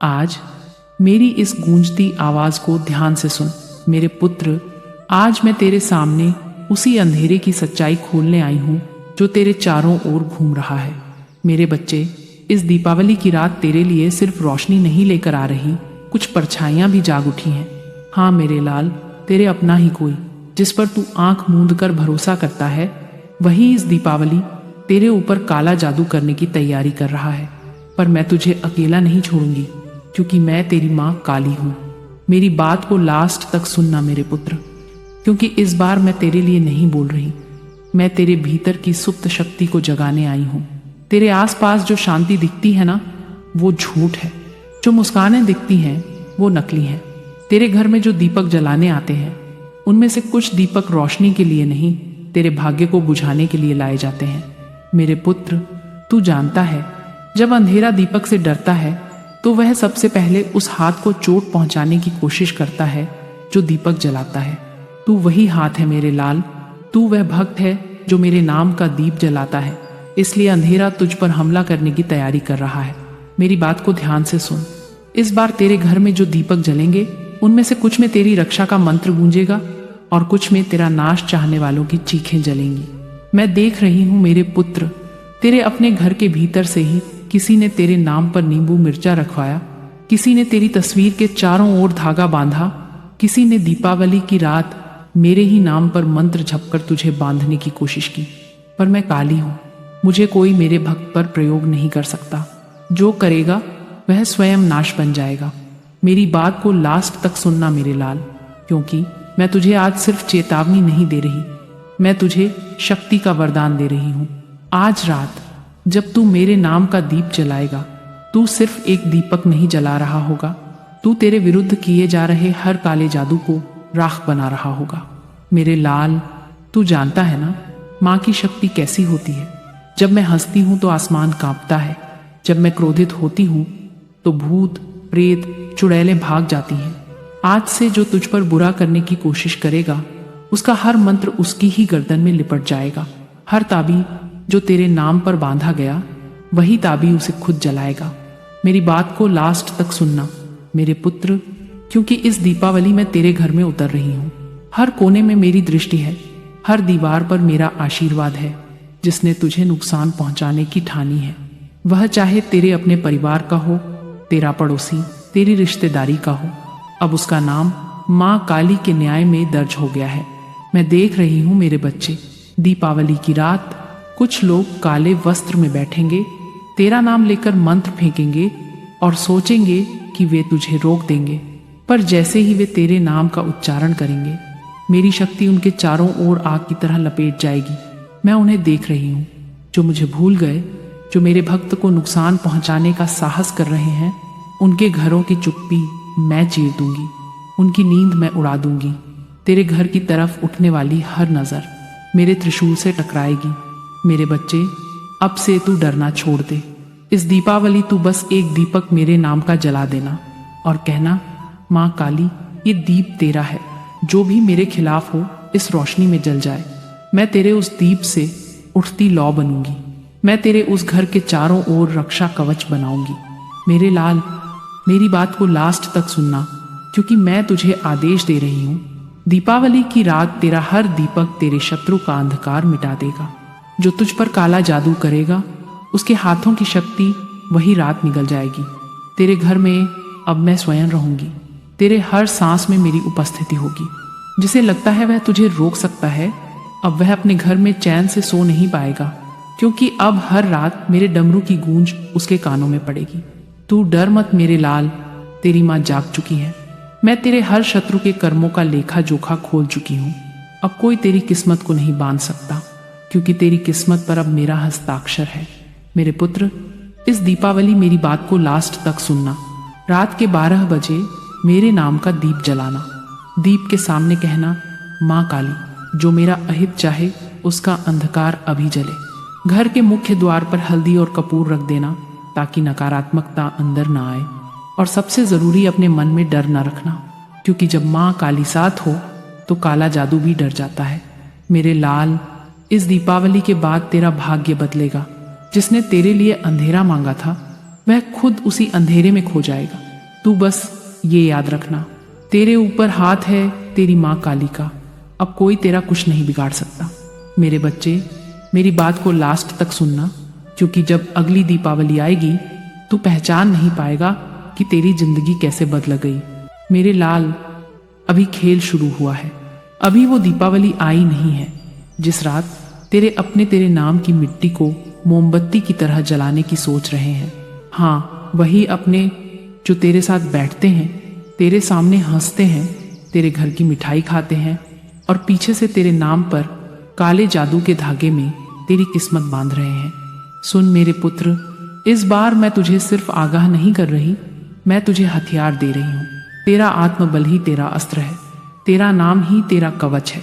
आज मेरी इस गूंजती आवाज को ध्यान से सुन। मेरे पुत्र, आज मैं तेरे सामने उसी अंधेरे की सच्चाई खोलने आई हूं जो तेरे चारों ओर घूम रहा है। मेरे बच्चे, इस दीपावली की रात तेरे लिए सिर्फ रोशनी नहीं लेकर आ रही, कुछ परछाइयां भी जाग उठी हैं। हाँ मेरे लाल, तेरे अपना ही कोई, जिस पर तू आंख मूंद कर भरोसा करता है, वही इस दीपावली तेरे ऊपर काला जादू करने की तैयारी कर रहा है। पर मैं तुझे अकेला नहीं छोड़ूंगी, क्योंकि मैं तेरी माँ काली हूँ। मेरी बात को लास्ट तक सुनना मेरे पुत्र, क्योंकि इस बार मैं तेरे लिए नहीं बोल रही। मैं तेरे भीतर की सुप्त शक्ति को जगाने आई हूँ। तेरे आसपास जो शांति दिखती है ना, वो झूठ है। जो मुस्कानें दिखती हैं वो नकली हैं। तेरे घर में जो दीपक जलाने आते हैं, उनमें से कुछ दीपक रोशनी के लिए नहीं, तेरे भाग्य को बुझाने के लिए लाए जाते हैं। मेरे पुत्र, तू जानता है, जब अंधेरा दीपक से डरता है तो वह सबसे पहले उस हाथ को चोट पहुंचाने की कोशिश करता है जो दीपक जलाता है। तू वही हाथ है मेरे लाल। तू वह भक्त है जो मेरे नाम का दीप जलाता है, इसलिए अंधेरा तुझ पर हमला करने की तैयारी कर रहा है। मेरी बात को ध्यान से सुन। इस बार तेरे घर में जो दीपक जलेंगे, उनमें से कुछ में तेरी रक्षा का मंत्र गूंजेगा और कुछ में तेरा नाश चाहने वालों की चीखें जलेंगी। मैं देख रही हूं मेरे पुत्र, तेरे अपने घर के भीतर से ही किसी ने तेरे नाम पर नींबू मिर्चा रखवाया, किसी ने तेरी तस्वीर के चारों ओर धागा बांधा, किसी ने दीपावली की रात मेरे ही नाम पर मंत्र झपकर तुझे बांधने की कोशिश की। पर मैं काली हूं, मुझे कोई मेरे भक्त पर प्रयोग नहीं कर सकता। जो करेगा वह स्वयं नाश बन जाएगा। मेरी बात को लास्ट तक सुनना मेरे लाल, क्योंकि मैं तुझे आज सिर्फ चेतावनी नहीं दे रही, मैं तुझे शक्ति का वरदान दे रही हूं। आज रात जब तू मेरे नाम का दीप जलाएगा, तू सिर्फ एक दीपक नहीं जला रहा होगा, तू तेरे विरुद्ध किए जा रहे हर काले जादू को राख बना रहा होगा। मेरे लाल, तू जानता है ना, माँ की शक्ति कैसी होती है। जब मैं हंसती हूं तो आसमान कांपता है, जब मैं क्रोधित होती हूं तो भूत प्रेत चुड़ैलें भाग जाती हैं। आज से जो तुझ पर बुरा करने की कोशिश करेगा, उसका हर मंत्र उसकी ही गर्दन में लिपट जाएगा। हर ताबी जो तेरे नाम पर बांधा गया, वही ताबी उसे खुद जलाएगा। मेरी बात को लास्ट तक सुनना मेरे पुत्र, क्योंकि इस दीपावली मैं तेरे घर में उतर रही हूँ। हर कोने में मेरी दृष्टि है, हर दीवार पर मेरा आशीर्वाद है। जिसने तुझे नुकसान पहुंचाने की ठानी है, वह चाहे तेरे अपने परिवार का हो, तेरा पड़ोसी, तेरी रिश्तेदारी का हो, अब उसका नाम माँ काली के न्याय में दर्ज हो गया है। मैं देख रही हूँ मेरे बच्चे, दीपावली की रात कुछ लोग काले वस्त्र में बैठेंगे, तेरा नाम लेकर मंत्र फेंकेंगे और सोचेंगे कि वे तुझे रोक देंगे। पर जैसे ही वे तेरे नाम का उच्चारण करेंगे, मेरी शक्ति उनके चारों ओर आग की तरह लपेट जाएगी। मैं उन्हें देख रही हूँ, जो मुझे भूल गए, जो मेरे भक्त को नुकसान पहुंचाने का साहस कर रहे हैं। उनके घरों की चुप्पी मैं चीर दूंगी, उनकी नींद मैं उड़ा दूंगी। तेरे घर की तरफ उठने वाली हर नजर मेरे त्रिशूल से टकराएगी। मेरे बच्चे, अब से तू डरना छोड़ दे। इस दीपावली तू बस एक दीपक मेरे नाम का जला देना और कहना, माँ काली, ये दीप तेरा है। जो भी मेरे खिलाफ हो, इस रोशनी में जल जाए। मैं तेरे उस दीप से उठती लौ बनूंगी। मैं तेरे उस घर के चारों ओर रक्षा कवच बनाऊंगी। मेरे लाल, मेरी बात को लास्ट तक सुनना, क्योंकि मैं तुझे आदेश दे रही हूँ। दीपावली की रात तेरा हर दीपक तेरे शत्रु का अंधकार मिटा देगा। जो तुझ पर काला जादू करेगा, उसके हाथों की शक्ति वही रात निगल जाएगी। तेरे घर में अब मैं स्वयं रहूंगी। तेरे हर सांस में मेरी उपस्थिति होगी। जिसे लगता है वह तुझे रोक सकता है, अब वह अपने घर में चैन से सो नहीं पाएगा, क्योंकि अब हर रात मेरे डमरू की गूंज उसके कानों में पड़ेगी। तू डर मत मेरे लाल, तेरी माँ जाग चुकी है। मैं तेरे हर शत्रु के कर्मों का लेखा जोखा खोल चुकी हूँ। अब कोई तेरी किस्मत को नहीं बांध सकता, क्योंकि तेरी किस्मत पर अब मेरा हस्ताक्षर है। मेरे पुत्र, इस दीपावली मेरी बात को लास्ट तक सुनना। रात के 12 बजे मेरे नाम का दीप जलाना। दीप के सामने कहना, माँ काली, जो मेरा अहित चाहे उसका अंधकार अभी जले। घर के मुख्य द्वार पर हल्दी और कपूर रख देना, ताकि नकारात्मकता अंदर ना आए। और सबसे जरूरी, अपने मन में डर न रखना, क्योंकि जब माँ काली साथ हो तो काला जादू भी डर जाता है। मेरे लाल, इस दीपावली के बाद तेरा भाग्य बदलेगा। जिसने तेरे लिए अंधेरा मांगा था, वह खुद उसी अंधेरे में खो जाएगा। तू बस ये याद रखना, तेरे ऊपर हाथ है तेरी माँ काली का, अब कोई तेरा कुछ नहीं बिगाड़ सकता। मेरे बच्चे, मेरी बात को लास्ट तक सुनना, क्योंकि जब अगली दीपावली आएगी तू पहचान नहीं पाएगा कि तेरी जिंदगी कैसे बदल गई। मेरे लाल, अभी खेल शुरू हुआ है, अभी वो दीपावली आई नहीं है जिस रात तेरे अपने तेरे नाम की मिट्टी को मोमबत्ती की तरह जलाने की सोच रहे हैं। हाँ, वही अपने जो तेरे साथ बैठते हैं, तेरे सामने हंसते हैं, तेरे घर की मिठाई खाते हैं और पीछे से तेरे नाम पर काले जादू के धागे में तेरी किस्मत बांध रहे हैं। सुन मेरे पुत्र, इस बार मैं तुझे सिर्फ आगाह नहीं कर रही, मैं तुझे हथियार दे रही हूँ। तेरा आत्मबल ही तेरा अस्त्र है, तेरा नाम ही तेरा कवच है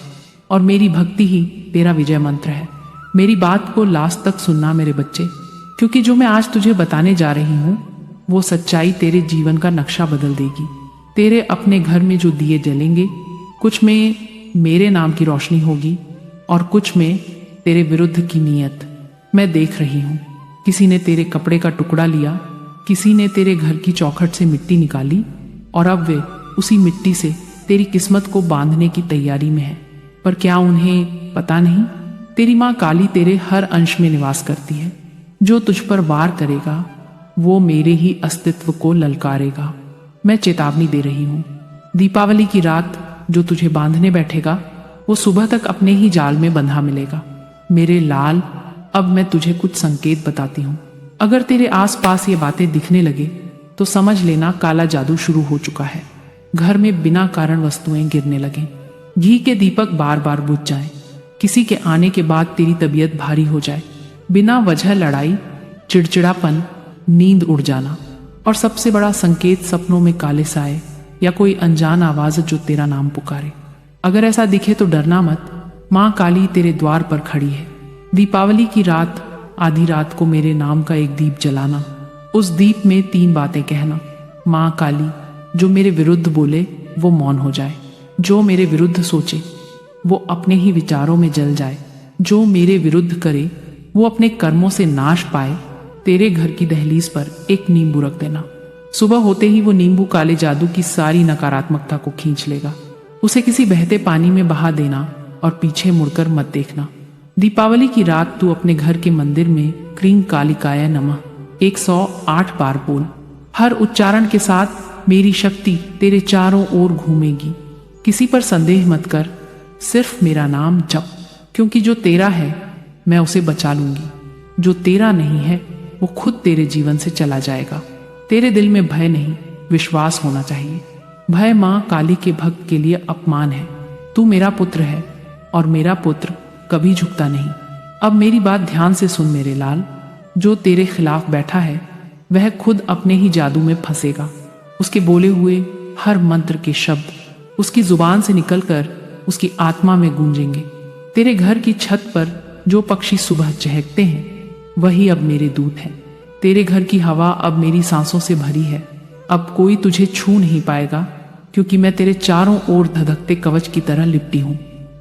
और मेरी भक्ति ही तेरा विजय मंत्र है। मेरी बात को लास्ट तक सुनना मेरे बच्चे, क्योंकि जो मैं आज तुझे बताने जा रही हूँ वो सच्चाई तेरे जीवन का नक्शा बदल देगी। तेरे अपने घर में जो दिए जलेंगे, कुछ में मेरे नाम की रोशनी होगी और कुछ में तेरे विरुद्ध की नीयत। मैं देख रही हूँ, किसी ने तेरे कपड़े का टुकड़ा लिया, किसी ने तेरे घर की चौखट से मिट्टी निकाली और अब वे उसी मिट्टी से तेरी किस्मत को बांधने की तैयारी में है। पर क्या उन्हें पता नहीं, तेरी माँ काली तेरे हर अंश में निवास करती है। जो तुझ पर वार करेगा वो मेरे ही अस्तित्व को ललकारेगा। मैं चेतावनी दे रही हूँ, दीपावली की रात जो तुझे बांधने बैठेगा वो सुबह तक अपने ही जाल में बंधा मिलेगा। मेरे लाल, अब मैं तुझे कुछ संकेत बताती हूँ। अगर तेरे आसपास ये बातें दिखने लगे तो समझ लेना काला जादू शुरू हो चुका है। घर में बिना कारण वस्तुएं गिरने लगें, घी के दीपक बार बार बुझ जाएं, किसी के आने के बाद तेरी तबीयत भारी हो जाए, बिना वजह लड़ाई, चिड़चिड़ापन, नींद उड़ जाना और सबसे बड़ा संकेत सपनों में काले साए या कोई अनजान आवाज जो तेरा नाम पुकारे। अगर ऐसा दिखे तो डरना मत, माँ काली तेरे द्वार पर खड़ी है। दीपावली की रात, आधी रात को मेरे नाम का एक दीप जलाना, उस दीप में 3 बातें कहना। माँ काली, जो मेरे विरुद्ध बोले वो मौन हो जाए, जो मेरे विरुद्ध सोचे वो अपने ही विचारों में जल जाए, जो मेरे विरुद्ध करे वो अपने कर्मों से नाश पाए। तेरे घर की दहलीज पर एक नींबू रख देना। सुबह होते ही वो नींबू काले जादू की सारी नकारात्मकता को खींच लेगा। उसे किसी बहते पानी में बहा देना और पीछे मुड़कर मत देखना। दीपावली की रात तू अपने घर के मंदिर में क्रीं कालिकाय नमः 108 बार बोल। हर उच्चारण के साथ मेरी शक्ति तेरे चारों ओर घूमेगी। किसी पर संदेह मत कर, सिर्फ मेरा नाम जप, क्योंकि जो तेरा है मैं उसे बचा लूंगी, जो तेरा नहीं है वो खुद तेरे जीवन से चला जाएगा। तेरे दिल में भय नहीं, विश्वास होना चाहिए। भय माँ काली के भक्त के लिए अपमान है। तू मेरा पुत्र है और मेरा पुत्र कभी झुकता नहीं। अब मेरी बात ध्यान से सुन मेरे लाल, जो तेरे खिलाफ बैठा है वह खुद अपने ही जादू में फंसेगा। उसके बोले हुए हर मंत्र के शब्द उसकी जुबान से निकलकर उसकी आत्मा में गूंजेंगे। तेरे घर की छत पर जो पक्षी सुबह चहकते हैं वही अब मेरे दूत हैं। तेरे घर की हवा अब मेरी सांसों से भरी है। अब कोई तुझे छू नहीं पाएगा, क्योंकि मैं तेरे चारों ओर धधकते कवच की तरह लिपटी हूँ।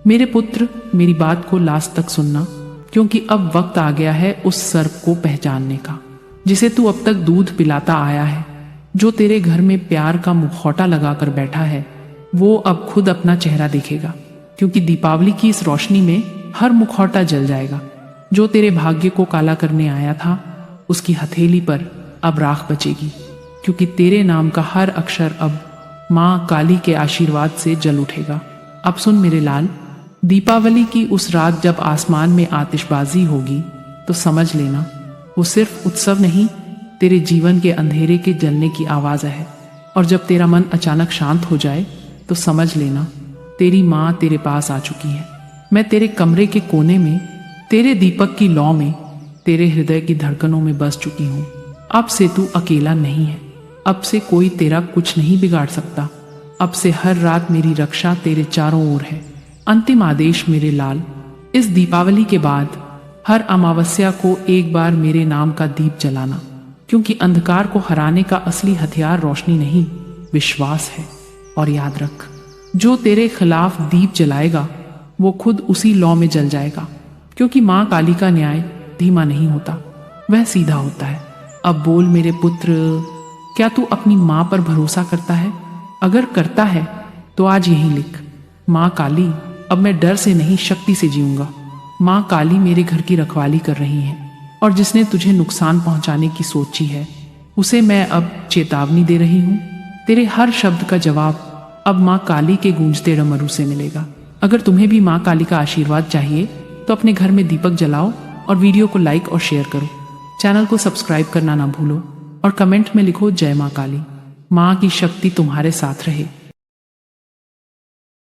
मेरे पुत्र, मेरी बात को लास्ट तक सुनना, क्योंकि अब वक्त आ गया है उस सर्प को पहचानने का जिसे तू अब तक दूध पिलाता आया है। जो तेरे घर में प्यार का मुखौटा लगाकर बैठा है वो अब खुद अपना चेहरा देखेगा, क्योंकि दीपावली की इस रोशनी में हर मुखौटा जल जाएगा। जो तेरे भाग्य को काला करने आया था उसकी हथेली पर अब राख बचेगी, क्योंकि तेरे नाम का हर अक्षर अब माँ काली के आशीर्वाद से जल उठेगा। अब सुन मेरे लाल, दीपावली की उस रात जब आसमान में आतिशबाजी होगी तो समझ लेना वो सिर्फ उत्सव नहीं, तेरे जीवन के अंधेरे के जलने की आवाज़ है। और जब तेरा मन अचानक शांत हो जाए तो समझ लेना तेरी माँ तेरे पास आ चुकी है। मैं तेरे कमरे के कोने में, तेरे दीपक की लौ में, तेरे हृदय की धड़कनों में बस चुकी हूँ। अब से तू अकेला नहीं है, अब से कोई तेरा कुछ नहीं बिगाड़ सकता। अब से हर रात मेरी रक्षा तेरे चारों ओर है। अंतिम आदेश मेरे लाल, इस दीपावली के बाद हर अमावस्या को एक बार मेरे नाम का दीप जलाना, क्योंकि अंधकार को हराने का असली हथियार रोशनी नहीं, विश्वास है। और याद रख, जो तेरे खिलाफ दीप जलाएगा वो खुद उसी लौ में जल जाएगा, क्योंकि माँ काली का न्याय धीमा नहीं होता, वह सीधा होता है। अब बोल मेरे पुत्र, क्या तू अपनी माँ पर भरोसा करता है? अगर करता है तो आज यहीं लिख, माँ काली, अब मैं डर से नहीं शक्ति से जीऊंगा। माँ काली मेरे घर की रखवाली कर रही है और जिसने तुझे नुकसान पहुंचाने की सोची है उसे मैं अब चेतावनी दे रही हूँ। तेरे हर शब्द का जवाब अब माँ काली के गूंजते डमरू से मिलेगा। अगर तुम्हें भी माँ काली का आशीर्वाद चाहिए तो अपने घर में दीपक जलाओ और वीडियो को लाइक और शेयर करो। चैनल को सब्सक्राइब करना ना भूलो और कमेंट में लिखो जय माँ काली। माँ की शक्ति तुम्हारे साथ रहे।